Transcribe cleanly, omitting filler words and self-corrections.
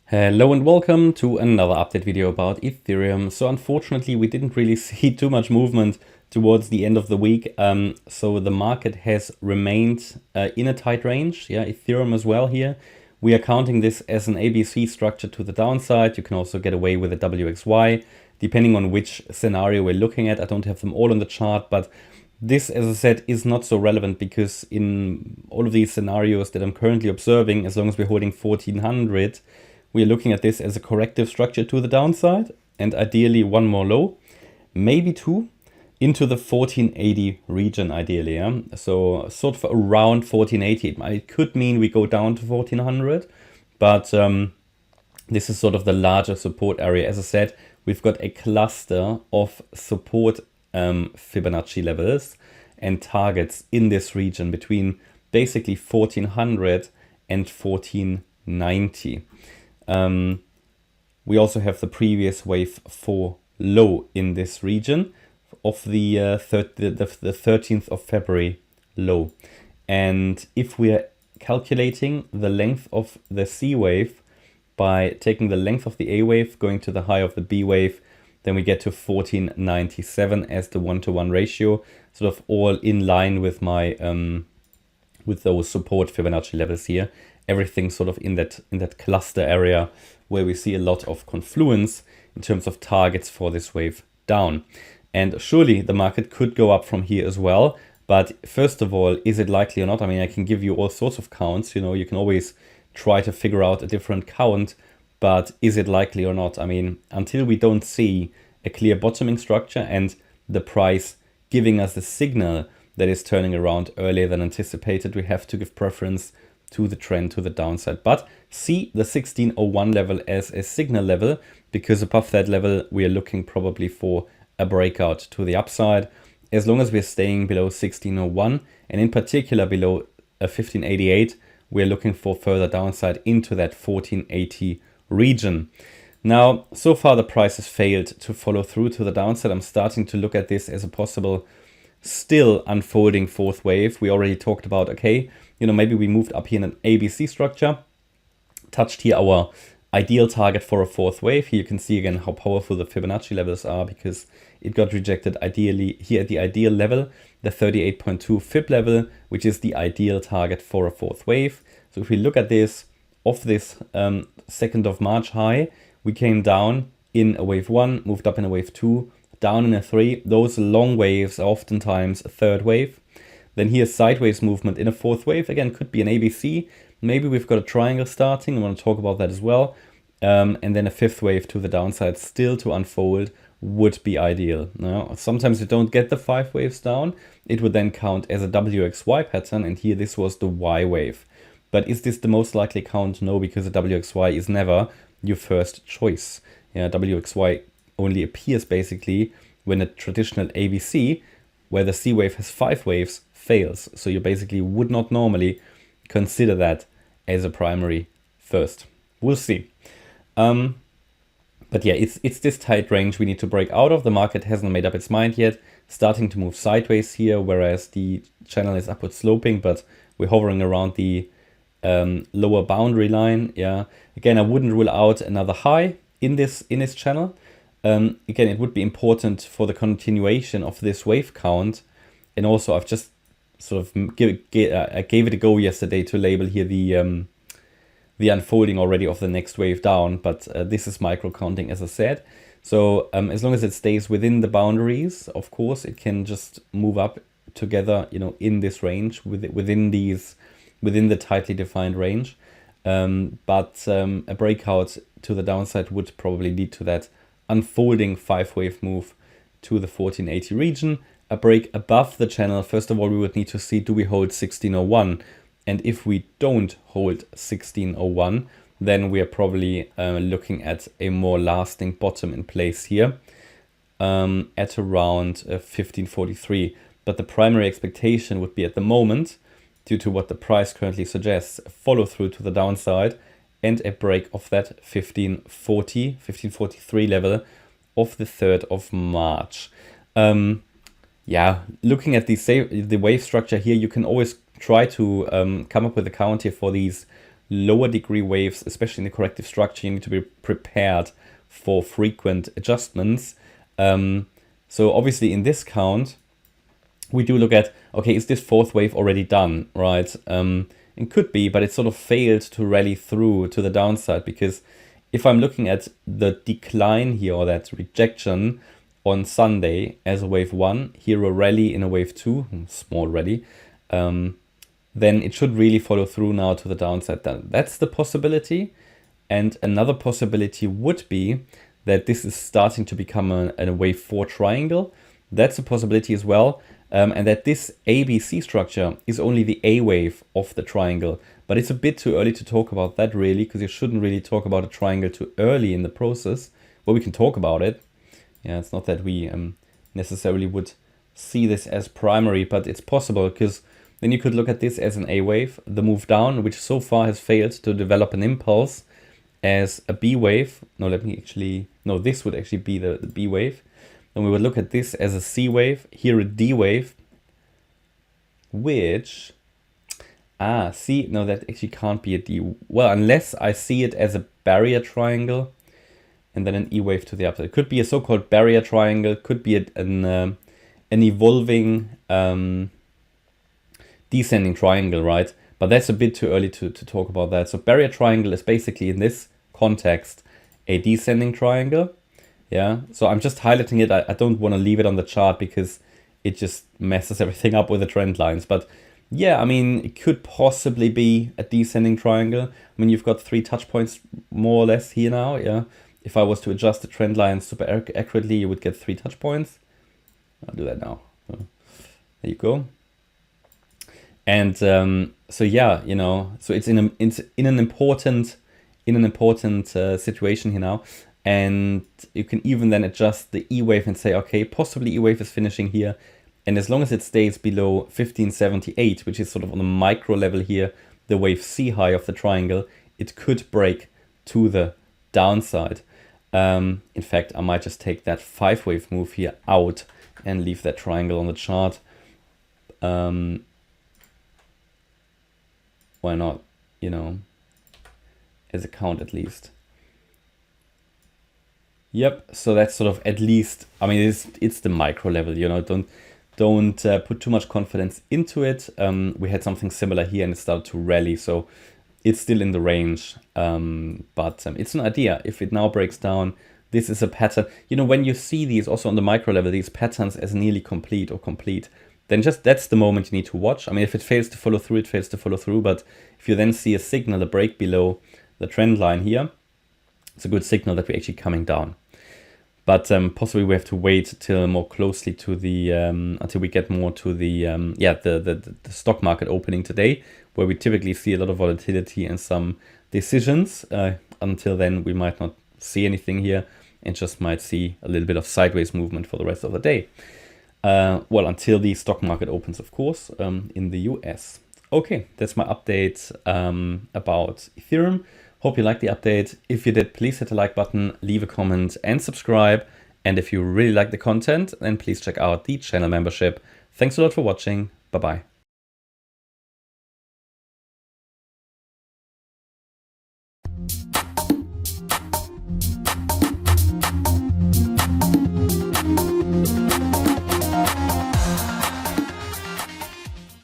Hello and welcome to another update video about Ethereum. So unfortunately, we didn't really see too much movement towards the end of the week. So the market has remained in a tight range. Yeah, Ethereum as well here. We are counting this as an ABC structure to the downside. You can also get away with a WXY, depending on which scenario we're looking at. I don't have them all on the chart, but this, as I said, is not so relevant because in all of these scenarios that I'm currently observing, as long as we're holding 1400, we are looking at this as a corrective structure to the downside and ideally one more low, maybe two, into the 1480 region ideally. Yeah? So sort of around 1480. It could mean we go down to 1400, but this is sort of the larger support area. As I said, we've got a cluster of support Fibonacci levels and targets in this region between basically 1400 and 1490. We also have the previous wave 4 low in this region of the 13th of February low. And if we are calculating the length of the C wave by taking the length of the A wave, going to the high of the B wave, then we get to 1497 as the 1-to-1 ratio, sort of all in line with my with those support Fibonacci levels here. Everything sort of in that cluster area where we see a lot of confluence in terms of targets for this wave down. And surely the market could go up from here as well. But first of all, is it likely or not? I mean, I can give you all sorts of counts. You know, you can always try to figure out a different count, but is it likely or not? I mean, until we don't see a clear bottoming structure and the price giving us the signal that is turning around earlier than anticipated, we have to give preference to the trend to the downside. But see the 1601 level as a signal level, because above that level, we are looking probably for a breakout to the upside. As long as we're staying below 1601, and in particular below 1588, we're looking for further downside into that 1480 region. Now, so far the price has failed to follow through to the downside. I'm starting to look at this as a possible still unfolding fourth wave. We already talked about, okay, you know, maybe we moved up here in an ABC structure, touched here our ideal target for a fourth wave. Here you can see again how powerful the Fibonacci levels are, because it got rejected ideally here at the ideal level, the 38.2 Fib level, which is the ideal target for a fourth wave. So if we look at this, off this 2nd of March high, we came down in a wave 1, moved up in a wave 2, down in a 3. Those long waves are oftentimes a third wave. Then here's sideways movement in a fourth wave. Again, could be an ABC. Maybe we've got a triangle starting. I want to talk about that as well. And then a fifth wave to the downside still to unfold would be ideal. Now, sometimes you don't get the 5 waves down. It would then count as a WXY pattern. And here this was the Y wave. But is this the most likely count? No, because a WXY is never your first choice. Yeah, WXY only appears basically when a traditional ABC, where the C wave has 5 waves, fails. So you basically would not normally consider that as a primary first. We'll see. But yeah, it's this tight range we need to break out of. The market hasn't made up its mind yet, starting to move sideways here, whereas the channel is upward sloping, but we're hovering around the lower boundary line. Yeah, again, I wouldn't rule out another high in this channel. Again, it would be important for the continuation of this wave count. And also, I've just sort of I gave it a go yesterday to label here the unfolding already of the next wave down. But this is micro counting, as I said. So as long as it stays within the boundaries, of course, it can just move up together, you know, in this range, within the tightly defined range. But a breakout to the downside would probably lead to that unfolding 5-wave move to the 1480 region. A break above the channel, first of all, we would need to see, do we hold 1601? And if we don't hold 1601, then we are probably looking at a more lasting bottom in place here at around 1543. But the primary expectation would be at the moment, due to what the price currently suggests, a follow through to the downside and a break of that 1543 level of the 3rd of March. Yeah, looking at the wave structure here, you can always try to come up with a count here for these lower degree waves, especially in the corrective structure, you need to be prepared for frequent adjustments. So obviously in this count, we do look at, okay, is this fourth wave already done, right? It could be, but it sort of failed to rally through to the downside, because if I'm looking at the decline here, or that rejection on Sunday as a wave 1, here a rally in a wave 2, small rally, then it should really follow through now to the downside. That's the possibility. And another possibility would be that this is starting to become a wave 4 triangle. That's a possibility as well. And that this ABC structure is only the A wave of the triangle. But it's a bit too early to talk about that really, because you shouldn't really talk about a triangle too early in the process. But we can talk about it. Yeah, it's not that we necessarily would see this as primary, but it's possible, because then you could look at this as an A wave, the move down, which so far has failed to develop an impulse, as a B wave. No, this would actually be the B wave. And we would look at this as a C wave, here a D wave, which, that actually can't be a D. Well, unless I see it as a barrier triangle and then an E wave to the upside. It could be a so-called barrier triangle, could be an evolving descending triangle, right? But that's a bit too early to talk about that. So barrier triangle is basically, in this context, a descending triangle. Yeah, so I'm just highlighting it. I don't want to leave it on the chart because it just messes everything up with the trend lines. But yeah, I mean, it could possibly be a descending triangle. I mean, you've got 3 touch points more or less here now. Yeah, if I was to adjust the trend line super accurately, you would get 3 touch points. I'll do that now. So, there you go. And so yeah, so it's in an important situation here now. And you can even then adjust the E wave and say, okay, possibly E wave is finishing here. And as long as it stays below 1578, which is sort of on the micro level here, the wave C high of the triangle, it could break to the downside. In fact, I might just take that 5 wave move here out and leave that triangle on the chart. Why not, as a count at least. Yep, so that's sort of at least, I mean, it's the micro level, don't put too much confidence into it. We had something similar here and it started to rally, so it's still in the range, but it's an idea. If it now breaks down, this is a pattern. When you see these also on the micro level, these patterns as nearly complete or complete, then just that's the moment you need to watch. I mean, if it fails to follow through, it fails to follow through, but if you then see a signal, a break below the trend line here, it's a good signal that we're actually coming down. But possibly we have to wait till more closely to the until we get more to the the stock market opening today, where we typically see a lot of volatility and some decisions. Until then, we might not see anything here and just might see a little bit of sideways movement for the rest of the day. Well, until the stock market opens, of course, in the US. Okay, that's my update about Ethereum. Hope you liked the update. If you did, please hit the like button, leave a comment and subscribe. And if you really like the content, then please check out the channel membership. Thanks a lot for watching. Bye-bye.